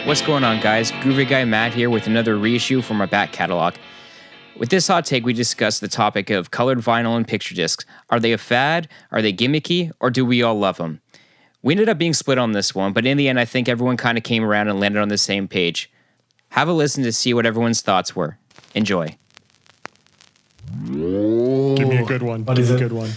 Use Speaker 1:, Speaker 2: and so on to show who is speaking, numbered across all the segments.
Speaker 1: What's going on, guys? Groovy Guy Matt here with another reissue from our back catalog. With this hot take, we discuss the topic of colored vinyl and picture discs. Are they a fad? Are they gimmicky? Or do we all love them? We ended up being split on this one, but in the end, I think everyone kind of came around and landed on the same page. Have a listen to see what everyone's thoughts were. Enjoy.
Speaker 2: Give me a good one. Give me a good one.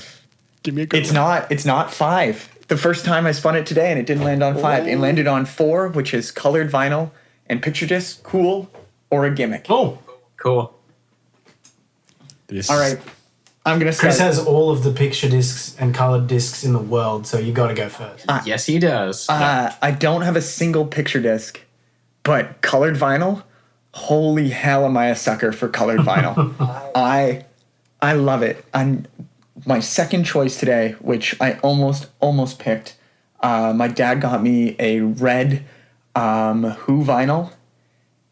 Speaker 2: Give me a good one.
Speaker 3: It's not 5. The first time I spun it today and it didn't land on 5. It landed on 4, which is colored vinyl and picture disc, cool, or a gimmick.
Speaker 4: Oh,
Speaker 5: Cool.
Speaker 3: All right. I'm going to start.
Speaker 4: Chris has all of the picture discs and colored discs in the world, so you got to go first.
Speaker 5: Yes, he does.
Speaker 3: I don't have a single picture disc, but colored vinyl, holy hell am I a sucker for colored vinyl. I love it. My second choice today, which I almost picked, my dad got me a red Who vinyl,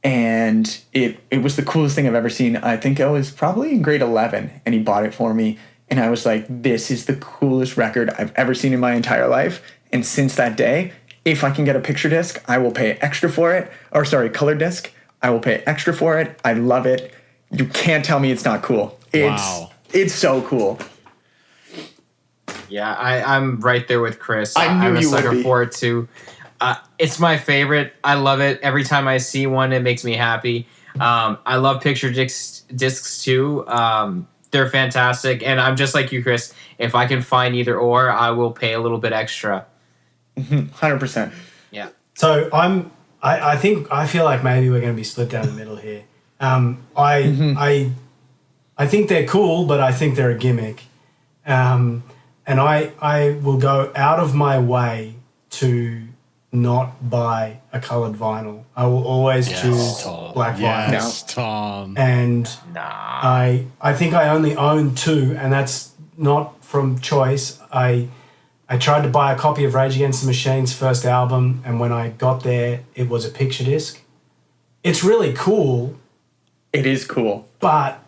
Speaker 3: and it was the coolest thing I've ever seen. I think I was probably in grade 11, and he bought it for me, and I was like, this is the coolest record I've ever seen in my entire life. And since that day, if I can get a picture disc, I will pay extra for it. Or sorry, colored disc, I will pay extra for it. I love it. You can't tell me it's not cool. It's so cool.
Speaker 5: Yeah, I'm right there with Chris.
Speaker 3: I knew
Speaker 5: I'm a
Speaker 3: you would
Speaker 5: sucker
Speaker 3: be.
Speaker 5: for it too. It's my favorite. I love it. Every time I see one, it makes me happy. I love picture discs too. They're fantastic. And I'm just like you, Chris. If I can find either or, I will pay a little bit extra.
Speaker 3: 100%.
Speaker 5: Yeah.
Speaker 4: So I feel like maybe we're going to be split down the middle here. I think they're cool, but I think they're a gimmick. And I will go out of my way to not buy a colored vinyl. I will always choose black vinyl.
Speaker 2: Yes, Tom.
Speaker 4: And I think I only own 2, and that's not from choice. I tried to buy a copy of Rage Against the Machine's first album, and when I got there, it was a picture disc. It's really cool.
Speaker 3: It is cool.
Speaker 4: But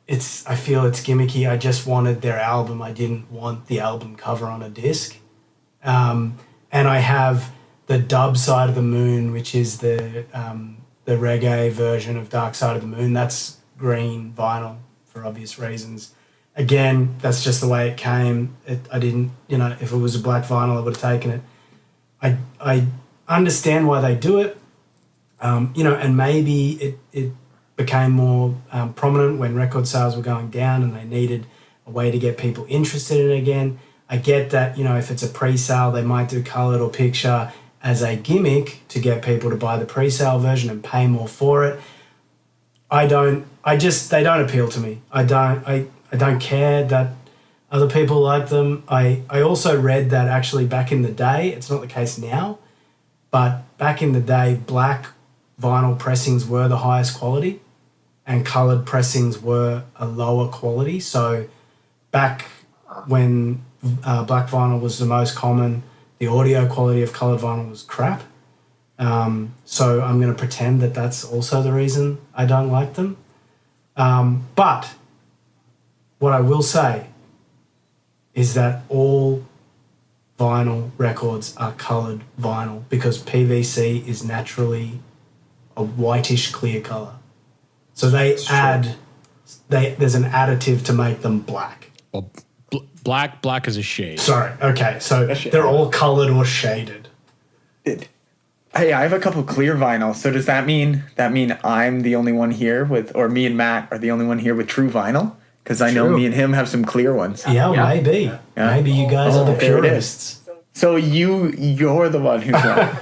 Speaker 4: I feel it's gimmicky. I just wanted their album. I didn't want the album cover on a disc. And I have the Dub Side of the Moon, which is the reggae version of Dark Side of the Moon. That's green vinyl for obvious reasons. Again, that's just the way it came. I didn't, if it was a black vinyl, I would have taken it. I understand why they do it, and maybe it became more prominent when record sales were going down and they needed a way to get people interested in it again. I get that, if it's a pre-sale, they might do colored or picture as a gimmick to get people to buy the pre-sale version and pay more for it. They don't appeal to me. I don't care that other people like them. I also read that actually back in the day, it's not the case now, but back in the day, black vinyl pressings were the highest quality and colored pressings were a lower quality. So back when black vinyl was the most common, the audio quality of colored vinyl was crap. So I'm going to pretend that that's also the reason I don't like them. But what I will say is that all vinyl records are colored vinyl because PVC is naturally a whitish clear color. So there's an additive to make them black.
Speaker 2: Well, black is a shade.
Speaker 4: Sorry. Okay. So they're all colored or shaded.
Speaker 3: Hey, I have a couple clear vinyl. So does that mean I'm the only one here or me and Matt are the only one here with true vinyl? Because I know me and him have some clear ones.
Speaker 4: Yeah, maybe. Yeah. Maybe you guys are the purists.
Speaker 3: So you're the one who's wrong.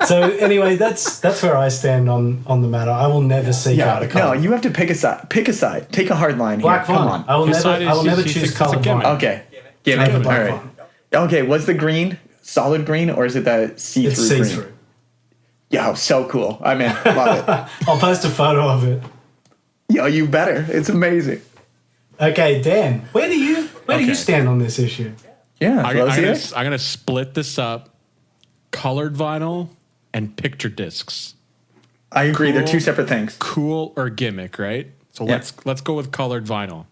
Speaker 4: So anyway, that's where I stand on the matter. I will never seek out a color.
Speaker 3: No, you have to pick a side. Pick a side. Take a hard line
Speaker 4: black
Speaker 3: here.
Speaker 4: vinyl.
Speaker 3: Come on.
Speaker 4: I will never choose color vinyl.
Speaker 3: Okay. Gimmick. All right. Okay, what's the green? Solid green, or is it the see-through
Speaker 4: it's
Speaker 3: green?
Speaker 4: See-through.
Speaker 3: Yo, so cool. I'm in. Love it.
Speaker 4: I'll post a photo of it.
Speaker 3: Yo, you better. It's amazing.
Speaker 4: Okay, Dan, where do you stand on this issue?
Speaker 3: Yeah,
Speaker 2: I'm going to split this up. Colored vinyl and picture discs.
Speaker 3: I agree. They're two separate things.
Speaker 2: Cool or gimmick, right? So let's go with colored vinyl.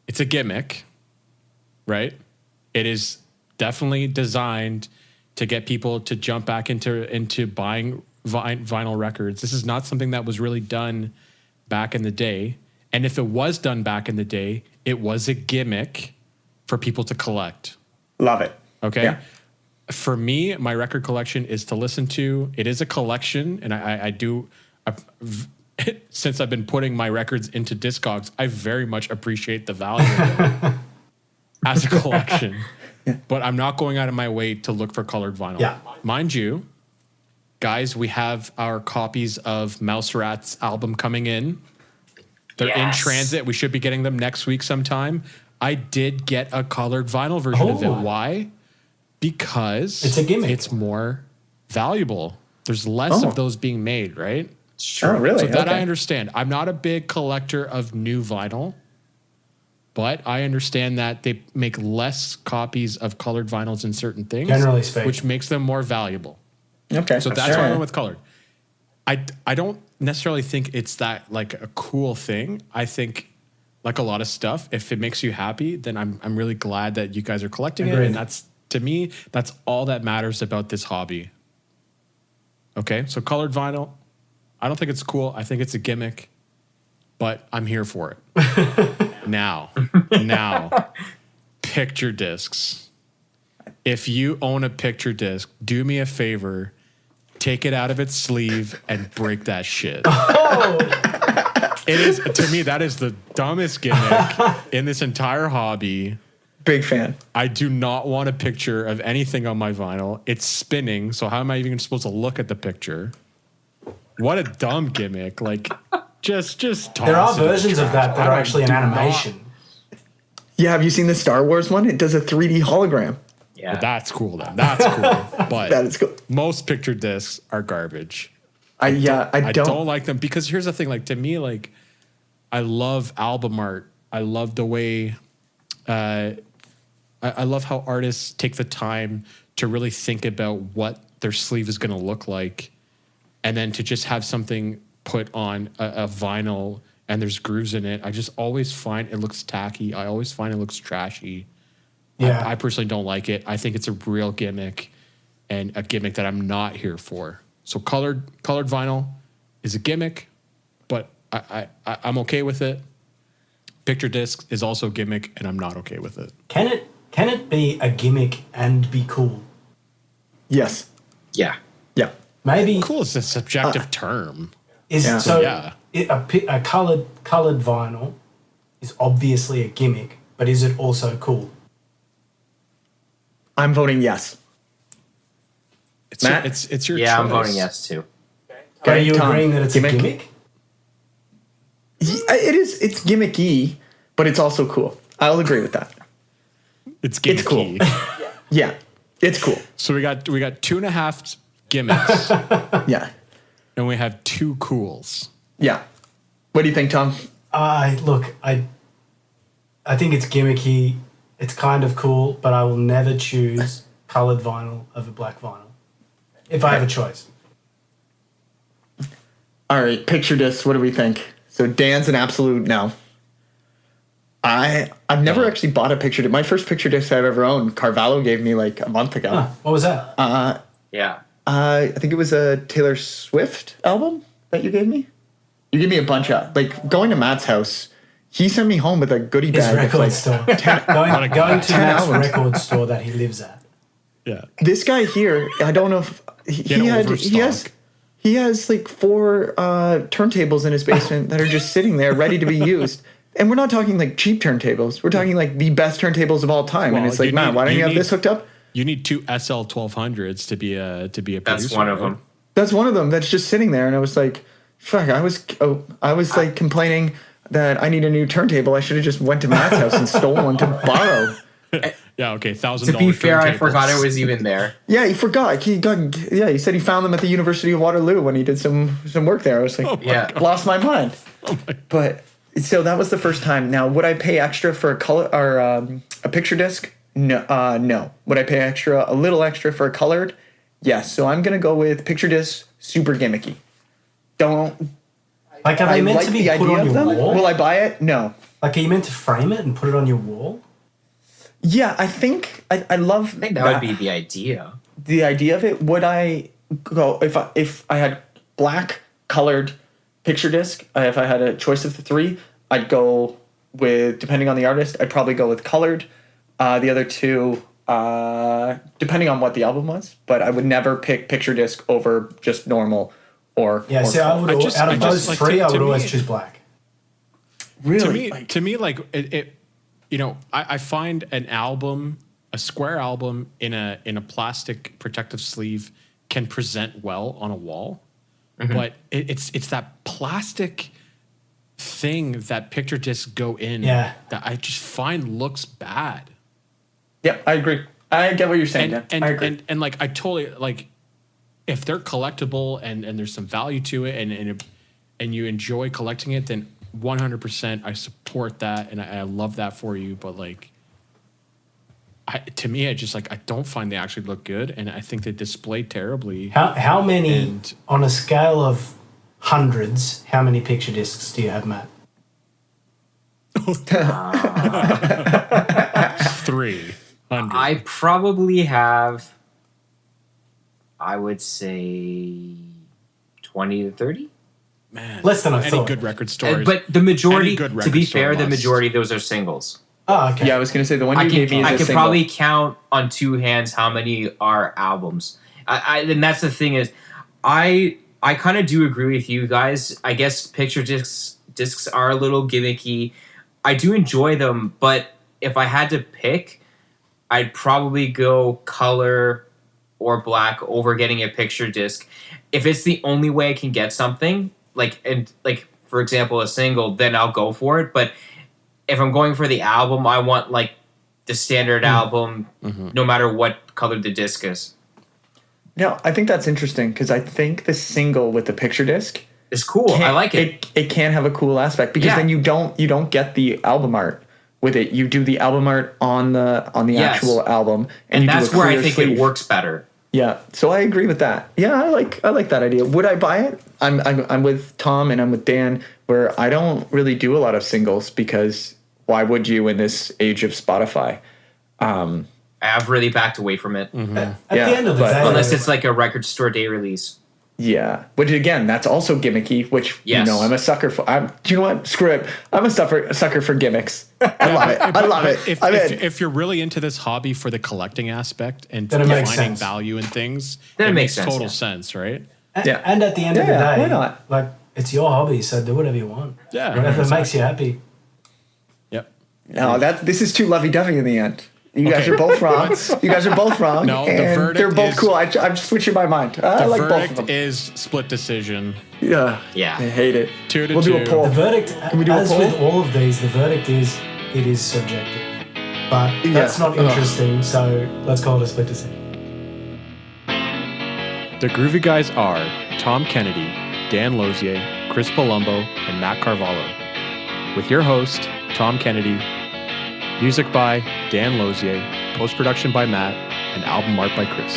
Speaker 2: It's a gimmick, right? It is definitely designed to get people to jump back into buying vinyl records. This is not something that was really done back in the day. And if it was done back in the day, it was a gimmick for people to collect.
Speaker 3: Love it.
Speaker 2: Okay.
Speaker 3: Yeah.
Speaker 2: For me, my record collection is to listen to. It is a collection, and I do. Since I've been putting my records into Discogs, I very much appreciate the value of it as a collection. But I'm not going out of my way to look for colored vinyl.
Speaker 4: Yeah.
Speaker 2: Mind you, guys, we have our copies of Mouse Rat's album coming in. They're in transit. We should be getting them next week sometime. I did get a colored vinyl version of it. Why? Because
Speaker 4: it's a gimmick.
Speaker 2: It's more valuable. There's less of those being made, right?
Speaker 3: Oh, really?
Speaker 2: So that I understand. I'm not a big collector of new vinyl, but I understand that they make less copies of colored vinyls in certain things,
Speaker 4: generally speaking,
Speaker 2: which makes them more valuable.
Speaker 3: Okay.
Speaker 2: So that's why I went with colored. I don't necessarily think it's that like a cool thing. I think like a lot of stuff, if it makes you happy, then I'm really glad that you guys are collecting it. And that's, to me, that's all that matters about this hobby. Okay, so colored vinyl, I don't think it's cool. I think it's a gimmick, but I'm here for it. Now, picture discs. If you own a picture disc, do me a favor, take it out of its sleeve and break that shit. It is, to me, that is the dumbest gimmick in this entire hobby.
Speaker 3: Big fan.
Speaker 2: I do not want a picture of anything on my vinyl. It's spinning, so how am I even supposed to look at the picture? What a dumb gimmick. Like, just toss
Speaker 4: there are
Speaker 2: it in the
Speaker 4: versions of
Speaker 2: trash.
Speaker 4: that are actually an animation.
Speaker 3: Yeah, have you seen the Star Wars one? It does a 3D hologram.
Speaker 5: Yeah.
Speaker 2: Well, that's cool then. That's cool. But
Speaker 3: That is cool.
Speaker 2: most picture discs are garbage.
Speaker 3: I don't.
Speaker 2: don't like them because here's the thing. Like, to me, like, I love album art. I love the way, I love how artists take the time to really think about what their sleeve is going to look like, and then to just have something put on a vinyl and there's grooves in it. I just always find it looks tacky. I always find it looks trashy.
Speaker 4: Yeah.
Speaker 2: I personally don't like it. I think it's a real gimmick and a gimmick that I'm not here for. So colored vinyl is a gimmick, but I'm okay with it. Picture disc is also a gimmick, and I'm not okay with it.
Speaker 4: Can it be a gimmick and be cool?
Speaker 3: Yes.
Speaker 5: Yeah.
Speaker 3: Yeah.
Speaker 4: Maybe
Speaker 2: Cool is a subjective term.
Speaker 4: is
Speaker 3: Yeah.
Speaker 4: so.
Speaker 2: Yeah.
Speaker 4: A colored vinyl is obviously a gimmick, but is it also cool?
Speaker 3: I'm voting yes. Matt?
Speaker 2: It's your
Speaker 5: Yeah,
Speaker 2: choice.
Speaker 5: I'm voting yes too.
Speaker 4: Are you
Speaker 3: Tom,
Speaker 4: agreeing that it's a gimmick?
Speaker 3: It is. It's gimmicky, but it's also cool. I'll agree with that.
Speaker 2: It's gimmicky.
Speaker 3: It's cool. Yeah, it's cool.
Speaker 2: So we got 2.5 gimmicks,
Speaker 3: Yeah,
Speaker 2: and we have 2 cools.
Speaker 3: yeah. What do you think, Tom?
Speaker 4: I think it's gimmicky. It's kind of cool, but I will never choose colored vinyl over black vinyl if I have a choice.
Speaker 3: All right, picture discs. What do we think? So Dan's an absolute no. I've never actually bought a picture disc. My first picture disc I've ever owned, Carvalho gave me like a month ago.
Speaker 4: Huh, what was that?
Speaker 5: Yeah.
Speaker 3: I think it was a Taylor Swift album that you gave me. You gave me a bunch of, like, going to Matt's house. He sent me home with a goodie
Speaker 4: His
Speaker 3: bag.
Speaker 4: record
Speaker 3: like,
Speaker 4: store. Going to
Speaker 3: 10
Speaker 4: Matt's
Speaker 3: albums.
Speaker 4: record store that he lives at.
Speaker 2: Yeah.
Speaker 3: This guy here, I don't know if he has like 4 turntables in his basement that are just sitting there ready to be used. And we're not talking like cheap turntables. We're talking like the best turntables of all time.
Speaker 2: Well,
Speaker 3: and it's like, man, why don't you have this hooked up?
Speaker 2: You need 2 SL 1200s to be a producer.
Speaker 5: That's one of them.
Speaker 3: That's one of them that's just sitting there. And I was like, fuck, I was like complaining that I need a new turntable. I should have just went to Matt's house and stole one to borrow.
Speaker 2: Yeah, okay, $1,000.
Speaker 5: To be fair, I
Speaker 2: turntables.
Speaker 5: forgot it was even there.
Speaker 3: Yeah, he forgot. He said he found them at the University of Waterloo when he did some work there. I was like,
Speaker 5: Yeah.
Speaker 3: lost my mind. But so that was the first time. Now, would I pay extra for a color or a picture disc? No. No. Would I pay a little extra for a colored? Yes. So I'm gonna go with picture disc. Super gimmicky.
Speaker 4: Like, are they
Speaker 3: I
Speaker 4: meant
Speaker 3: like
Speaker 4: to be
Speaker 3: the
Speaker 4: put
Speaker 3: idea
Speaker 4: on
Speaker 3: of
Speaker 4: your
Speaker 3: them.
Speaker 4: wall?
Speaker 3: Will I buy it? No.
Speaker 4: Like, are you meant to frame it and put it on your wall?
Speaker 3: Yeah, I think I love.
Speaker 5: I think that would be the idea.
Speaker 3: the idea of it, would I go if I had black colored picture disc? If I had a choice of the three, I'd go with, depending on the artist, I'd probably go with colored. The other two, depending on what the album was, but I would never pick picture disc over just normal or.
Speaker 4: Yeah,
Speaker 3: or
Speaker 4: see, I would out of those
Speaker 2: like,
Speaker 4: three, I would
Speaker 2: to
Speaker 4: always
Speaker 2: me-
Speaker 4: choose black.
Speaker 3: really
Speaker 2: To me, like it you know, I find an album, a square album in a plastic protective sleeve can present well on a wall, but it's that plastic thing that picture discs go in that I just find looks bad.
Speaker 3: Yep, I agree. I get what you're saying, Dan.
Speaker 2: And
Speaker 3: I agree.
Speaker 2: and like I totally like if they're collectible and there's some value to it and you enjoy collecting it, then 100% I support that and I love that for you. But like, to me, I just like I don't find they actually look good, and I think they display terribly.
Speaker 4: How many on a scale of hundreds? How many picture discs do you have, Matt?
Speaker 2: 300.
Speaker 5: I probably have, I would say, 20 to 30.
Speaker 2: Man,
Speaker 4: Less than I
Speaker 2: any
Speaker 4: thought.
Speaker 2: good record stores.
Speaker 5: But the majority,
Speaker 2: Any good
Speaker 5: to
Speaker 2: record
Speaker 5: be
Speaker 2: store
Speaker 5: fair, the
Speaker 2: must.
Speaker 5: majority of those are singles.
Speaker 4: Oh, okay.
Speaker 3: Yeah, I was gonna say the one you gave me is
Speaker 5: I
Speaker 3: a
Speaker 5: could
Speaker 3: single.
Speaker 5: probably count on two hands how many are albums. And that's the thing is, I kind of do agree with you guys. I guess picture discs are a little gimmicky. I do enjoy them, but if I had to pick, I'd probably go color or black over getting a picture disc. If it's the only way I can get something, like for example a single, then I'll go for it. But if I'm going for the album, I want like the standard album, no matter what color the disc is.
Speaker 3: No, I think that's interesting because I think the single with the picture disc
Speaker 5: It's cool. I like it.
Speaker 3: It can have a cool aspect because then you don't get the album art with it. You do the album art on the
Speaker 5: Yes.
Speaker 3: actual album,
Speaker 5: And
Speaker 3: you do
Speaker 5: that's
Speaker 3: a
Speaker 5: where I
Speaker 3: clear
Speaker 5: think
Speaker 3: sleeve.
Speaker 5: it works better.
Speaker 3: Yeah, so I agree with that. Yeah, I like that idea. Would I buy it? I'm with Tom and I'm with Dan, where I don't really do a lot of singles because why would you in this age of Spotify?
Speaker 5: I've really backed away from it.
Speaker 4: At the end of the day,
Speaker 5: Unless it's like a record store day release.
Speaker 3: Yeah, which again, that's also gimmicky. Which
Speaker 5: Yes.
Speaker 3: you know, I'm a sucker for. Do you know what? Screw it. I'm a sucker for gimmicks. I love it. I love it.
Speaker 2: If you're really into this hobby for the collecting aspect and
Speaker 4: Then it makes
Speaker 2: finding
Speaker 4: sense.
Speaker 2: value in things,
Speaker 5: Then it
Speaker 2: makes
Speaker 5: makes sense,
Speaker 2: total
Speaker 5: yeah.
Speaker 2: sense, right?
Speaker 3: Yeah.
Speaker 4: And at the end of the
Speaker 3: Yeah,
Speaker 4: day,
Speaker 3: why not?
Speaker 4: like it's your hobby, so do whatever you want.
Speaker 2: Yeah,
Speaker 4: Whatever makes you happy.
Speaker 2: Yep.
Speaker 3: No, this is too lovey-dovey in the end. You guys
Speaker 2: Okay.
Speaker 3: are both wrong. You guys are both wrong.
Speaker 2: No, the
Speaker 3: and
Speaker 2: verdict
Speaker 3: they're both
Speaker 2: is-
Speaker 3: cool. I'm switching my mind. I
Speaker 2: The
Speaker 3: like both of
Speaker 2: verdict
Speaker 3: them.
Speaker 2: is split decision.
Speaker 3: Yeah.
Speaker 5: Yeah.
Speaker 3: I hate it.
Speaker 2: 2 to
Speaker 3: We'll do
Speaker 2: 2.
Speaker 3: a poll.
Speaker 4: The verdict,
Speaker 3: we do a
Speaker 4: as
Speaker 3: poll?
Speaker 4: with all of these, the verdict is it is subjective. But that's
Speaker 3: Yeah.
Speaker 4: not interesting, so let's call it a split decision.
Speaker 2: The Groovy guys are Tom Kennedy, Dan Lozier, Chris Palumbo, and Matt Carvalho. With your host, Tom Kennedy. Music by Dan Lozier, post-production by Matt, and album art by Chris.